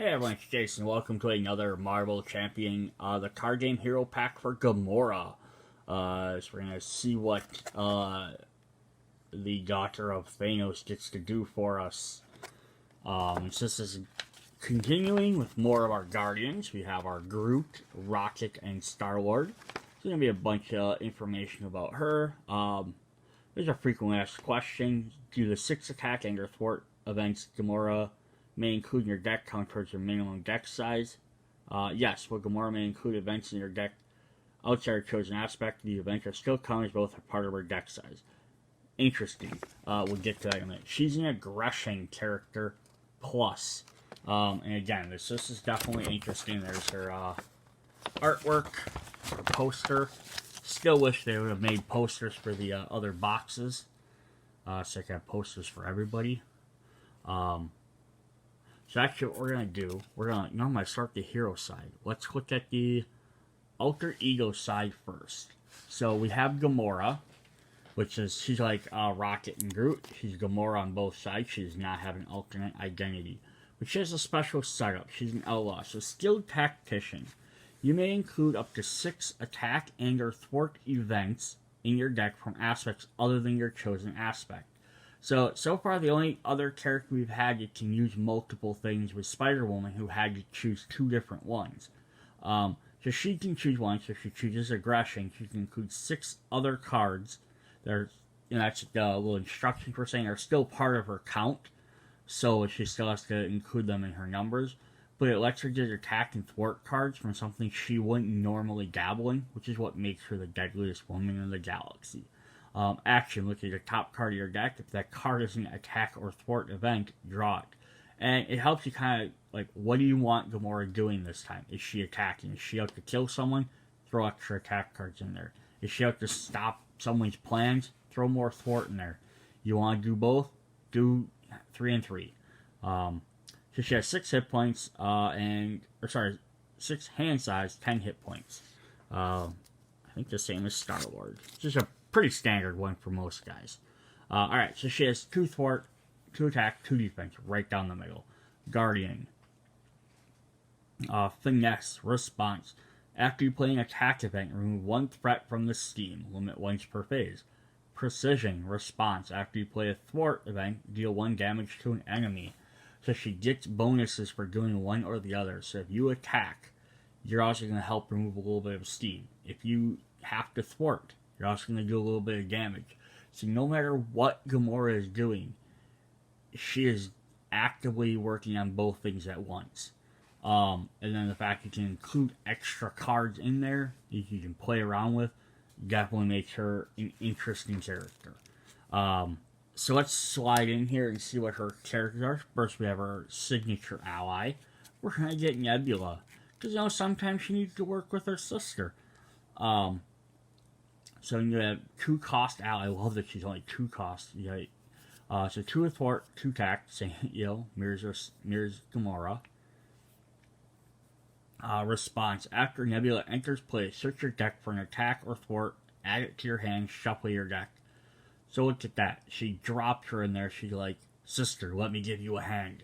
Hey everyone, it's Jason. Welcome to another Marvel Champion, the card game hero pack for Gamora. So we're gonna see what the daughter of Thanos gets to do for us. So this is continuing with more of our Guardians. We have our Groot, Rocket, and Star-Lord. There's gonna be a bunch of information about her. There's a frequently asked question: do the 6 attack and or thwart events Gamora may include in your deck count towards your minimum deck size? Yes, well, Gamora may include events in your deck outside your chosen aspect. The events are still counted as both a part of her deck size. Interesting. We'll get to that in a minute. She's an aggression character plus. And again, this is definitely interesting. There's her artwork, her poster. Still wish they would have made posters for the other boxes. So I can have posters for everybody. So actually what we're going to do, I'm going to start the hero side. Let's look at the alter ego side first. So we have Gamora, which is, she's like Rocket and Groot. She's Gamora on both sides. She does not have an alternate identity. But she has a special setup. She's an outlaw. So skilled tactician. You may include up to 6 attack and or thwart events in your deck from aspects other than your chosen aspect. So far the only other character we've had that can use multiple things was Spider-Woman, who had to choose 2 different ones. So she can choose one, so if she chooses aggression, she can include 6 other cards. That's the little instructions we're saying are still part of her count, so she still has to include them in her numbers. But it lets her get attack and thwart cards from something she wouldn't normally dabble in, which is what makes her the deadliest woman in the galaxy. Action, look at the top card of your deck. If that card is an attack or thwart event, draw it. And it helps you kind of, like, what do you want Gamora doing this time? Is she attacking? Is she out to kill someone? Throw extra attack cards in there. Is she out to stop someone's plans? Throw more thwart in there. You want to do both? Do 3 and 3. So she has 6 hit points, 6 hand size, 10 hit points. I think the same as Star-Lord. Just a pretty standard one for most guys. Alright, so she has 2 thwart, 2 attack, 2 defense, right down the middle. Guardian. Finesse, response. After you play an attack event, remove 1 threat from the steam. Limit once per phase. Precision, response. After you play a thwart event, deal 1 damage to an enemy. So she gets bonuses for doing one or the other. So if you attack, you're also going to help remove a little bit of steam. If you have to thwart, you're also going to do a little bit of damage. So no matter what Gamora is doing, she is actively working on both things at once. And then the fact you can include extra cards in there that you can play around with definitely makes her an interesting character. So let's slide in here and see what her characters are. First we have her signature ally. We're going to get Nebula. Because, sometimes she needs to work with her sister. So you have 2 cost ally. I love that she's only 2 cost. So 2 thwart, 2 attack. Same, mirrors Gamora. Response. After Nebula enters play, search your deck for an attack or thwart, add it to your hand, shuffle your deck. So look at that. She dropped her in there. She's like, sister, let me give you a hand.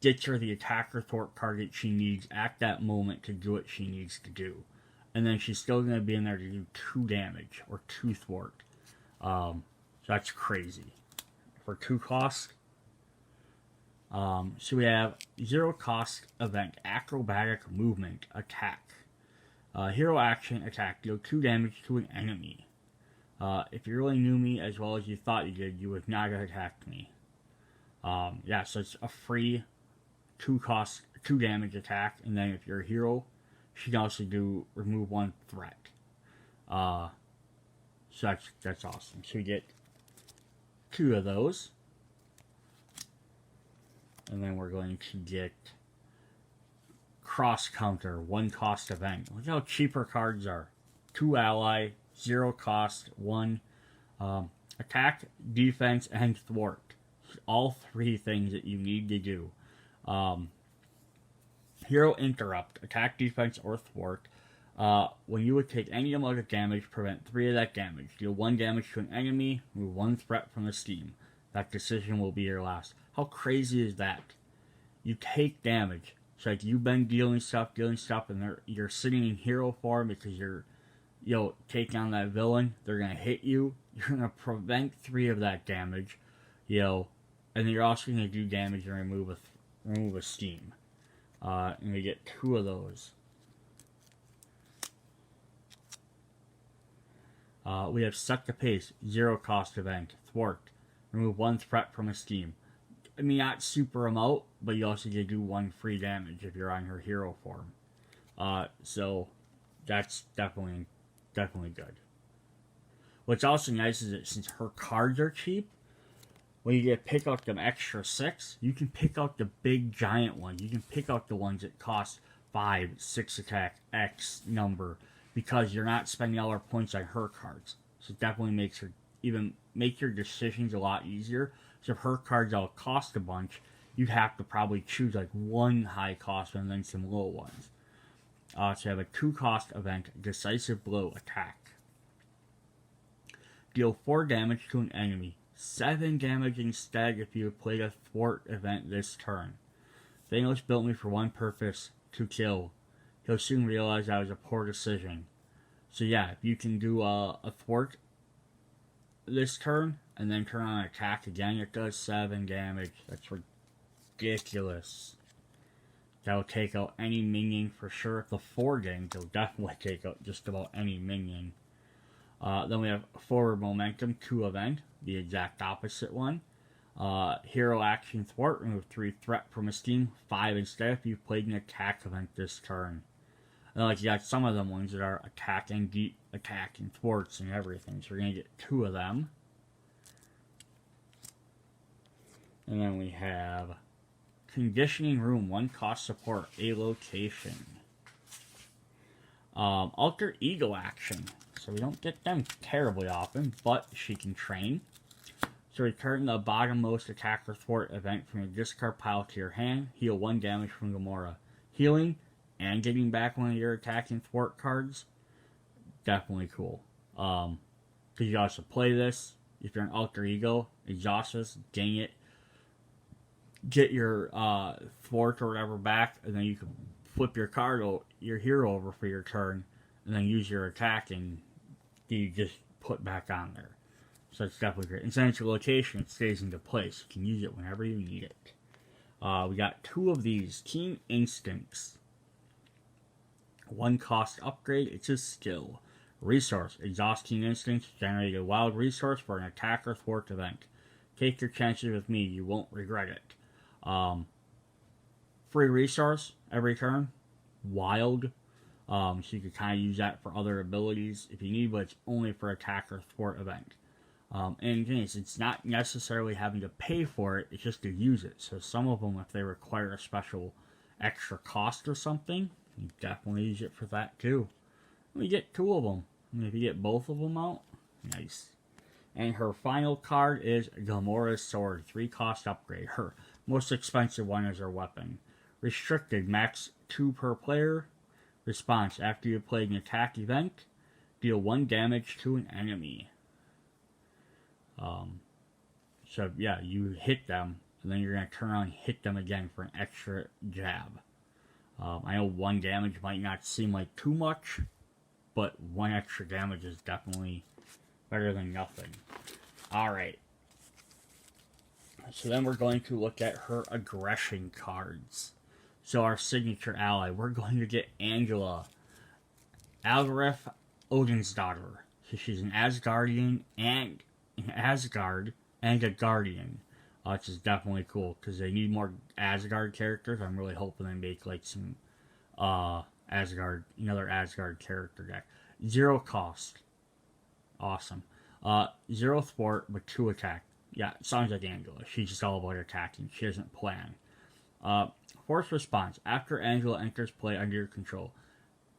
Gets her the attack or thwart card that she needs at that moment to do what she needs to do. And then she's still going to be in there to do 2 damage or 2 thwart. So that's crazy. For 2 cost. So we have 0 cost event, acrobatic movement, attack. Hero action, attack, deal 2 damage to an enemy. If you really knew me as well as you thought you did, you would not have attacked me. So it's a free 2 cost, 2 damage attack, and then if you're a hero, she can also do remove 1 threat. So that's awesome. So you get 2 of those. And then we're going to get cross counter, 1 cost event. Look how cheap her cards are. 2 ally, 0 cost, 1 attack, defense, and thwart. All 3 things that you need to do. Hero interrupt, attack, defense, or thwart. When you would take any amount of damage, prevent 3 of that damage. Deal 1 damage to an enemy, remove 1 threat from the steam. That decision will be your last. How crazy is that? You take damage, So like you've been dealing stuff, and you're sitting in hero form because you're, taking on that villain. They're gonna hit you. You're gonna prevent 3 of that damage, and then you're also gonna do damage and remove a steam. And we get 2 of those. We have set the pace, 0 cost event, thwart, remove 1 threat from a steam. I mean, not super remote, but you also get to do 1 free damage if you're on her hero form. So that's definitely good. What's also nice is that since her cards are cheap, when you get pick out them extra 6, you can pick out the big giant ones. You can pick out the ones that cost 5, 6 attack, X number, because you're not spending all our points on her cards. So it definitely makes her make your decisions a lot easier. So if her cards all cost a bunch, you'd have to probably choose like 1 high cost and then some low ones. So you have a 2 cost event, decisive blow attack. Deal 4 damage to an enemy. 7 damage instead if you have played a thwart event this turn. Thanos built me for one purpose, to kill. He'll soon realize that was a poor decision. So yeah, if you can do a thwart this turn, and then turn on attack again, it does 7 damage. That's ridiculous. That'll take out any minion for sure. If the 4 games, it'll definitely take out just about any minion. Then we have forward momentum, 2 event, the exact opposite one. Hero action thwart, remove 3 threat from a steam, 5 instead if you've played an attack event this turn. And like you got some of them ones that are attack and thwarts and everything, so we're gonna get 2 of them. And then we have conditioning room, 1 cost support, a location. Alter ego action. So we don't get them terribly often, but she can train. So return the bottommost attack or thwart event from your discard pile to your hand. Heal 1 damage from Gamora. Healing and getting back one of your attacking thwart cards. Definitely cool. Because you also play this. If you're an alter ego, exhaust this, gain it. Get your thwart or whatever back, and then you can flip your hero over for your turn, and then use your attack, and you just put back on there. So it's definitely great. And since it's a location, it stays into place. You can use it whenever you need it. We got 2 of these. Keen Instincts. 1 cost upgrade. It's a skill. Resource. Exhaust Keen Instincts. Generate a wild resource for an attack or thwart event. Take your chances with me. You won't regret it. Free resource every turn. Wild. So you can kind of use that for other abilities if you need, but it's only for attack or thwart event. And again, it's not necessarily having to pay for it, it's just to use it. So some of them, if they require a special extra cost or something, you definitely use it for that too. We get 2 of them. And if you get both of them out, nice. And her final card is Gamora's Sword, 3 cost upgrade. Her most expensive one is her weapon. Restricted, max 2 per player. Response, after you played an attack event, deal 1 damage to an enemy. So yeah, you hit them, and then you're going to turn around and hit them again for an extra jab. I know 1 damage might not seem like too much, but 1 extra damage is definitely better than nothing. Alright. So then we're going to look at her aggression cards. So our signature ally, we're going to get Angela. Algareth, Odin's daughter. So she's an Asgardian and Asgard and a Guardian, which is definitely cool because they need more Asgard characters. I'm really hoping they make like some another Asgard character deck. 0 cost, awesome. 0 thwart but 2 attack. Yeah, it sounds like Angela. She's just all about attacking. She doesn't plan. Force response. After Angela enters play under your control,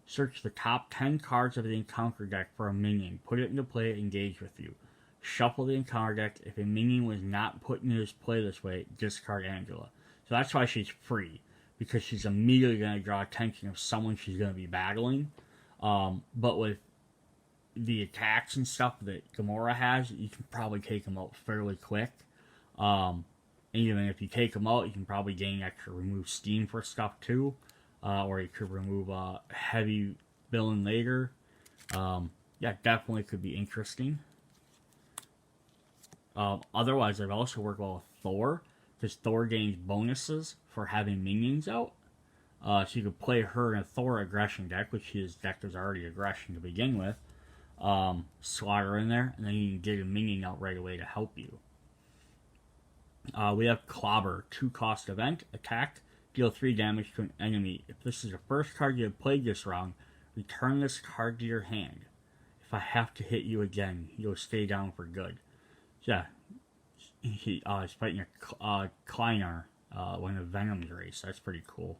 search the top 10 cards of the encounter deck for a minion. Put it into play and engage with you. Shuffle the encounter deck. If a minion was not put into his play this way, discard Angela. So that's why she's free, because she's immediately going to draw attention of someone she's going to be battling. But with the attacks and stuff that Gamora has, you can probably take them out fairly quick. And And even if you take them out, you can probably gain extra remove steam for stuff too. Or you could remove heavy villain later. Yeah, definitely could be interesting. Otherwise, it also work well with Thor, because Thor gains bonuses for having minions out. So you could play her in a Thor aggression deck, which his deck is already aggression to begin with. Slaughter in there, and then you can get a minion out right away to help you. We have Clobber, 2-cost event, attack, deal 3 damage to an enemy. If this is the first card you have played this round, return this card to your hand. If I have to hit you again, you'll stay down for good. Yeah, he's fighting a Kleiner when a Venom's race. That's pretty cool.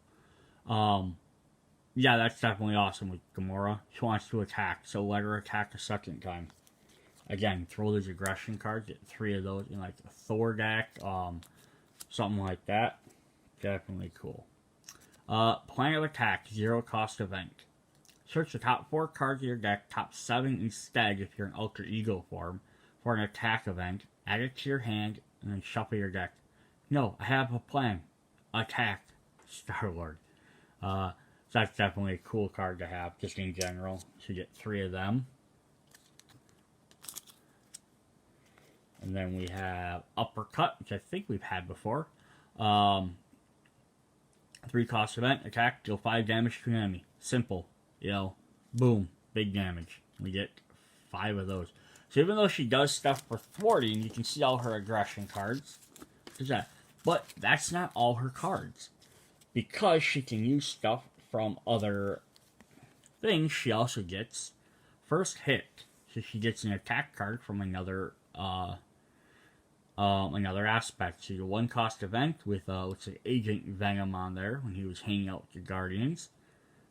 Yeah, that's definitely awesome with Gamora. She wants to attack, so let her attack a second time. Again, throw those aggression cards, get 3 of those in like a Thor deck, something like that. Definitely cool. Plan of attack, 0-cost event. Search the top 4 cards of your deck, top 7 instead if you're in alter ego form, for an attack event. Add it to your hand, and then shuffle your deck. No, I have a plan. Attack Star-Lord. So that's definitely a cool card to have, just in general. So you get 3 of them. And then we have Uppercut, which I think we've had before. 3-cost event, attack, deal 5 damage to an enemy. Simple. You know, boom, big damage. We get 5 of those. So even though she does stuff for thwarting, you can see all her aggression cards. But that's not all her cards. Because she can use stuff from other things, she also gets first hit. So she gets an attack card from another aspect. So your 1-cost event with looks like Agent Venom on there when he was hanging out with your Guardians,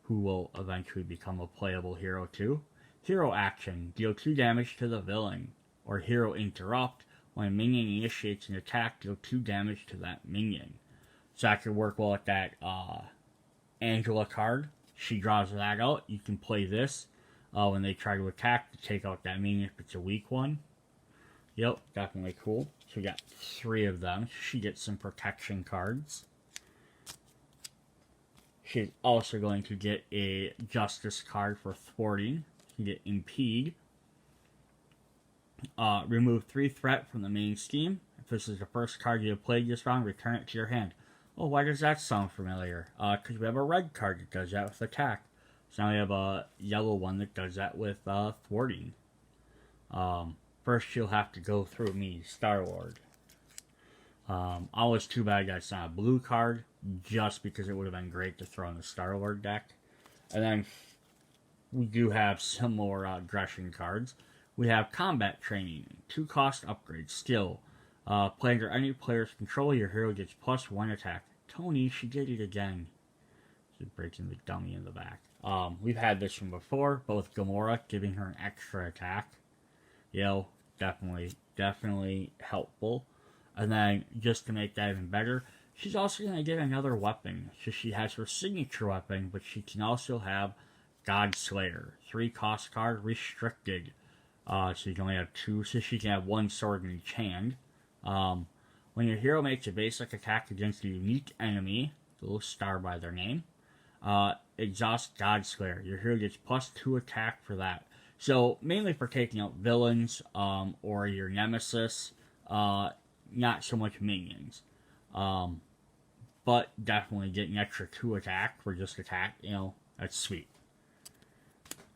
who will eventually become a playable hero too. Hero action, deal 2 damage to the villain. Or hero interrupt, when a minion initiates an attack, deal 2 damage to that minion. So that could work well with that Angela card. She draws that out. You can play this when they try to attack to take out that minion if it's a weak one. Yep, definitely cool. So we got 3 of them. She gets some protection cards. She's also going to get a Justice card for thwarting. You can get Impede. Remove 3 threat from the main scheme. If this is the first card you have played this round, return it to your hand. Oh, why does that sound familiar? Because we have a red card that does that with attack. So now we have a yellow one that does that with thwarting. First you'll have to go through me, Star-Lord. Always too bad that's not a blue card, just because it would have been great to throw in the Star-Lord deck. And then we do have some more aggression cards. We have Combat Training, 2-cost upgrade, skill. Play under any player's control, your hero gets +1 attack. Tony, she did it again. She's breaking the dummy in the back. We've had this one before, but with Gamora, giving her an extra attack. You know, definitely helpful. And then, just to make that even better, she's also going to get another weapon. So she has her signature weapon, but she can also have God Slayer. 3-cost card, restricted. So you can only have 2, so she can have 1 sword in each hand. When your hero makes a basic attack against a unique enemy, a little star by their name, exhaust God Slayer. Your hero gets +2 attack for that. So, mainly for taking out villains, or your nemesis, not so much minions. But definitely getting extra 2 attack for just attack, you know, that's sweet.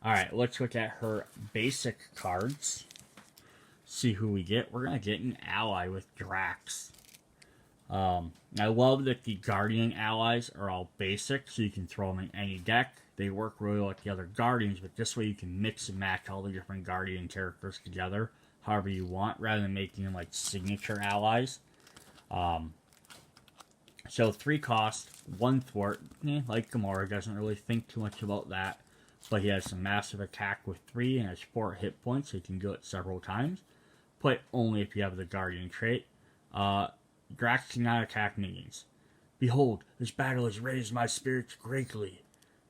Alright, let's look at her basic cards. See who we get. We're going to get an ally with Drax. I love that the Guardian allies are all basic, so you can throw them in any deck. They work really well with the other Guardians, but this way you can mix and match all the different Guardian characters together however you want, rather than making them like signature allies. So 3 cost, 1 thwart. Like Gamora, doesn't really think too much about that. But he has some massive attack with 3 and has 4 hit points, so you can do it several times. Play only if you have the Guardian trait. Drax cannot attack minions. Behold, this battle has raised my spirits greatly.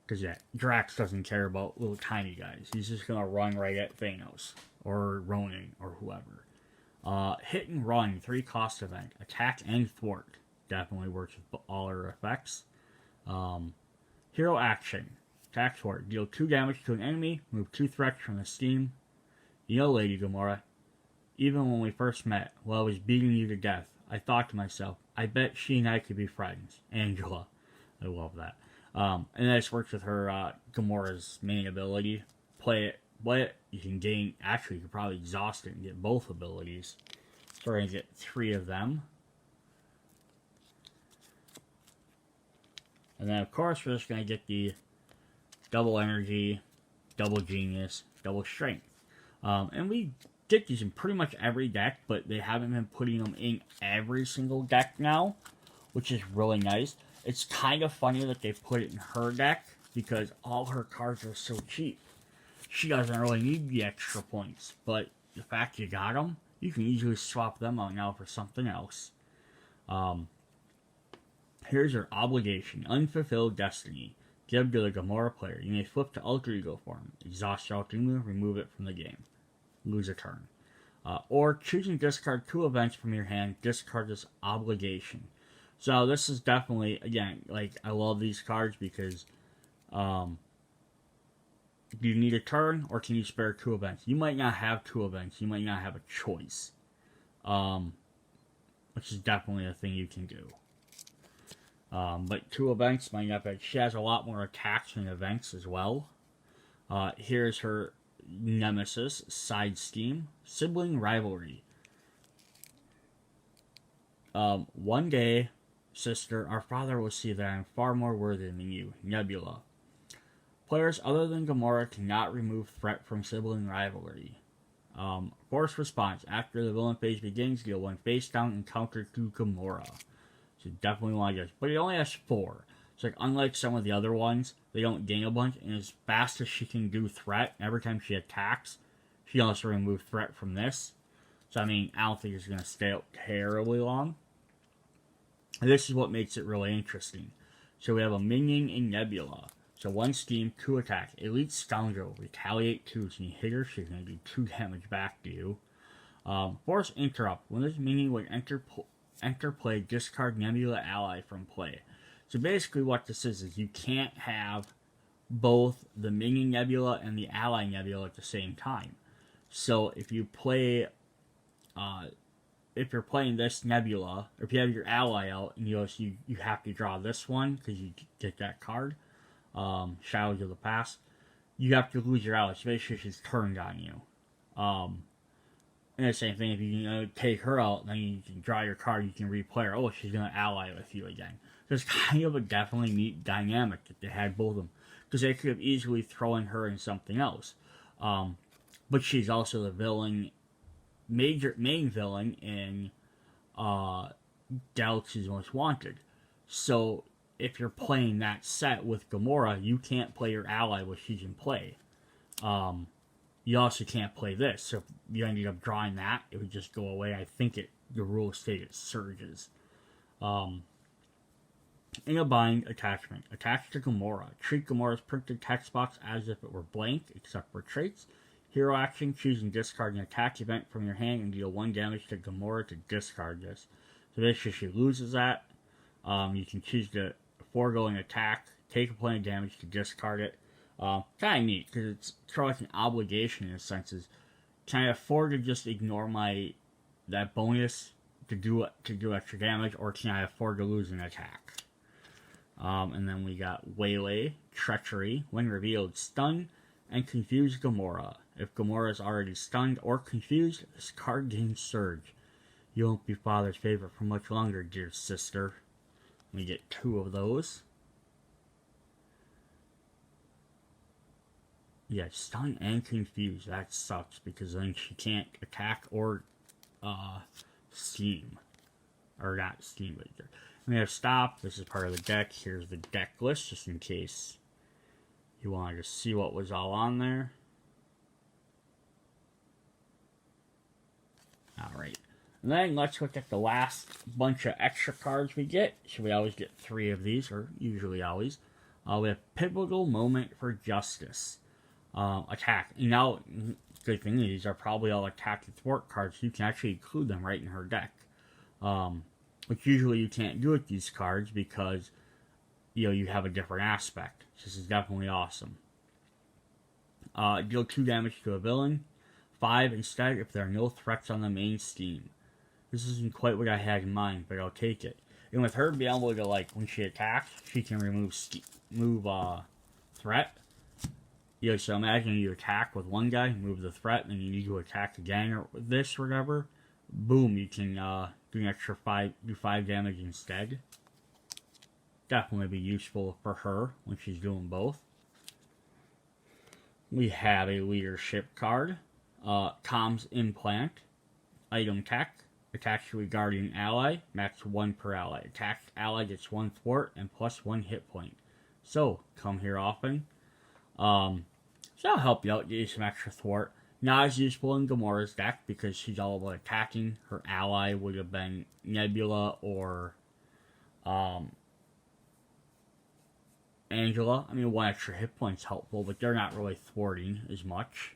Because yeah, Drax doesn't care about little tiny guys. He's just going to run right at Thanos. Or Ronan, or whoever. Hit and run, 3 cost event. Attack and thwart. Definitely works with all her effects. Hero action. Attack thwart. Deal 2 damage to an enemy. Remove 2 threats from the steam. You know, Lady Gamora, even when we first met, while I was beating you to death, I thought to myself, I bet she and I could be friends. Angela. I love that. And this works with her Gamora's main ability. Play it. You can gain... Actually, you could probably exhaust it and get both abilities. So we're going to get 3 of them. And then, of course, we're just going to get the double energy, double genius, double strength. And we get these in pretty much every deck, but they haven't been putting them in every single deck now, which is really nice. It's kind of funny that they put it in her deck, because all her cards are so cheap. She doesn't really need the extra points, but the fact you got them, you can easily swap them out now for something else. Here's your obligation. Unfulfilled destiny. Give to the Gamora player. You may flip to alter ego form. Exhaust your alter ego, remove it from the game. Lose a turn. Or choose and discard 2 events from your hand. Discard this obligation. So this is definitely, again, like, I love these cards because do you need a turn, or can you spare 2 events? You might not have 2 events. You might not have a choice. Which is definitely a thing you can do. But 2 events might not be... She has a lot more attacks and events as well. Here's her nemesis, side scheme. Sibling rivalry. One day, sister, our father will see that I am far more worthy than you. Nebula. Players other than Gamora cannot remove threat from sibling rivalry. Force response. After the villain phase begins, deal 1 face down encounter to Gamora. So definitely want to get... But it only has 4. So like, unlike some of the other ones, they don't gain a bunch. And as fast as she can do threat, every time she attacks, she can also remove threat from this. So I mean, I don't think it's going to stay out terribly long. And this is what makes it really interesting. So we have a minion in Nebula. So 1 scheme, 2 attack. Elite Scoundrel. Retaliate 2. So you hit her, she's going to do 2 damage back to you. Force Interrupt. When this minion would enter play, discard Nebula ally from play. So basically what this is you can't have both the minion Nebula and the ally Nebula at the same time. So if you play... if you're playing this Nebula, or if you have your ally out, and you have to draw this one, because you get that card, Shadows of the Past, you have to lose your ally, so basically she's turned on you. And the same thing, if you take her out, then you can draw your card, you can replay her, oh, she's going to ally with you again. So it's kind of a definitely neat dynamic that they had both of them, because they could have easily thrown her in something else. But she's also the villain, main villain in Galaxy's Most Wanted. So if you're playing that set with Gamora, you can't play your ally while she's in play. You also can't play this. So if you ended up drawing that, it would just go away. I think the rules state it surges. In a bind, attachment. Attach to Gamora. Treat Gamora's printed text box as if it were blank, except for traits. Hero action, choose and discard an attack event from your hand and deal 1 damage to Gamora to discard this. So basically, she loses that. You can choose to forego an attack, take a point of damage to discard it. Kind of neat, because it's sort of like an obligation in a sense. Is, can I afford to just ignore that bonus to do extra damage, or can I afford to lose an attack? And then we got Waylay, Treachery, when revealed, Stun, and Confuse Gamora. If Gamora is already stunned or confused, this card gains Surge. You won't be father's favorite for much longer, dear sister. We get 2 of those. Yeah, stun and confuse. That sucks, because then she can't attack or steam. Or not steam, but we have stop. This is part of the deck. Here's the deck list, just in case you wanted to see what was all on there. Alright. And then let's look at the last bunch of extra cards we get. So we always get 3 of these, or usually always. We have Pivotal Moment for Justice. attack. And now, good thing is, these are probably all attack and thwart cards. You can actually include them right in her deck. Which usually you can't do with these cards because, you have a different aspect. This is definitely awesome. Deal 2 damage to a villain. 5 instead if there are no threats on the main scheme. This isn't quite what I had in mind, but I'll take it. And with her being able to, when she attacks, she can remove threat. So imagine you attack with one guy, move the threat, and then you need to attack again or this or whatever. Boom, you can do an extra 5 damage instead. Definitely be useful for her when she's doing both. We have a leadership card. Comms Implant. Item tech. Attached to a guardian ally. Max 1 per ally. Attacked ally gets 1 thwart and plus 1 hit point. So, come here often. So that'll help you out, get you some extra thwart. Not as useful in Gamora's deck because she's all about attacking. Her ally would have been Nebula or Angela. I mean, 1 extra hit point's helpful, but they're not really thwarting as much.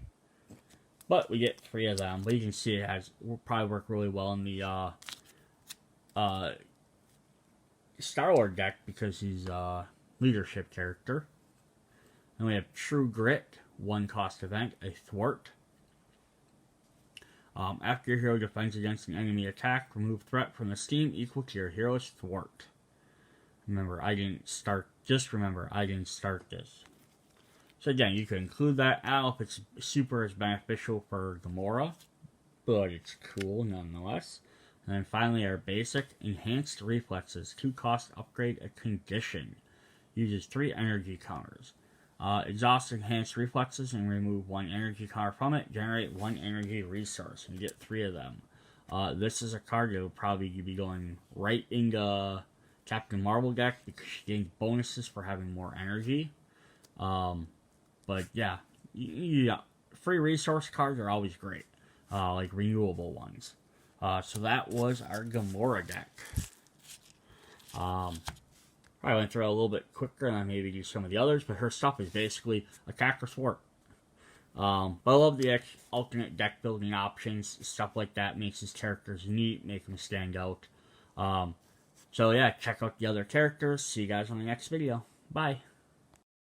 But we get 3 of them. But you can see it will probably work really well in the Star-Lord deck because he's a leadership character. And we have True Grit, 1 cost event, a thwart. After your hero defends against an enemy attack, remove threat from the scheme equal to your hero's thwart. Remember, I didn't start this. So again, you can include that. I don't know if it's super as beneficial for Gamora, but it's cool nonetheless. And then finally our basic, Enhanced Reflexes, 2 cost upgrade a condition. Uses 3 energy counters. Exhaust Enhanced Reflexes and remove 1 energy counter from it. Generate 1 energy resource. And you get 3 of them. This is a card that will probably be going right into Captain Marvel deck because she gains bonuses for having more energy. But yeah, free resource cards are always great, like renewable ones. So that was our Gamora deck. I went through it a little bit quicker and I maybe do some of the others, but her stuff is basically attack or thwart. But I love the alternate deck building options, stuff like that makes his characters neat, make them stand out. So yeah, check out the other characters. See you guys on the next video. Bye.